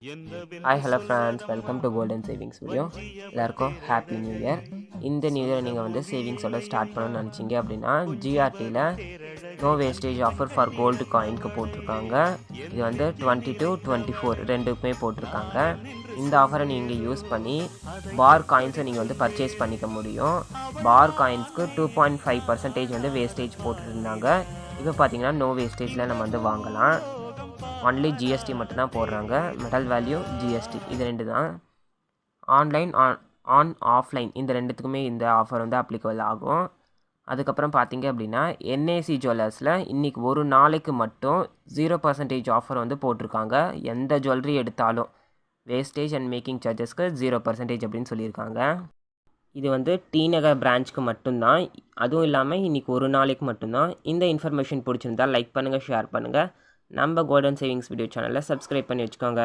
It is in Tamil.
Hi, hello friends, welcome to Golden Savings video. எல்லாருக்கும் ஹாப்பி நியூ இயர். இந்த நியூ இயர் நீங்கள் வந்து சேவிங்ஸோட ஸ்டார்ட் பண்ணணும்னு நினச்சிங்க அப்படின்னா ஜிஆர்டியில் no wastage offer for gold காயினுக்கு போட்டிருக்காங்க. இது வந்து 22, 24 ரெண்டுக்குமே போட்டிருக்காங்க. இந்த ஆஃபரை நீங்கள் யூஸ் பண்ணி பார் காயின்ஸை நீங்கள் வந்து பர்ச்சேஸ் பண்ணிக்க முடியும். பார் காயின்ஸ்க்கு 2.5% வந்து வேஸ்டேஜ் போட்டுருந்தாங்க. இப்போ பார்த்தீங்கன்னா நோ வேஸ்டேஜில் நம்ம வந்து வாங்கலாம். ஒன்லி ஜிஎஸ்டி மட்டும்தான் போடுறாங்க. மெட்டல் வேல்யூ, ஜிஎஸ்டி இது ரெண்டு தான். ஆன்லைன் ஆஃப்லைன் இந்த ரெண்டுத்துக்குமே இந்த ஆஃபர் வந்து அப்ளிகபிள் ஆகும். அதுக்கப்புறம் பார்த்தீங்க அப்படின்னா என்ஏசி ஜுவல்லர்ஸில் இன்றைக்கி ஒரு நாளைக்கு மட்டும் 0% ஆஃபர் வந்து போட்டிருக்காங்க. எந்த ஜுவல்லரி எடுத்தாலும் வேஸ்டேஜ் அண்ட் மேக்கிங் சார்ஜஸ்க்கு 0% அப்படின்னு சொல்லியிருக்காங்க. இது வந்து டி நகர் பிரான்ச்சுக்கு மட்டும்தான். அதுவும் இல்லாமல் இன்றைக்கி ஒரு நாளைக்கு மட்டும்தான். இந்த இன்ஃபர்மேஷன் பிடிச்சிருந்தால் லைக் பண்ணுங்கள், ஷேர் பண்ணுங்கள். நம்ம கோல்டன் சேவிங்ஸ் வீடியோ சேனலை சப்ஸ்கிரைப் பண்ணி வச்சுக்கோங்க.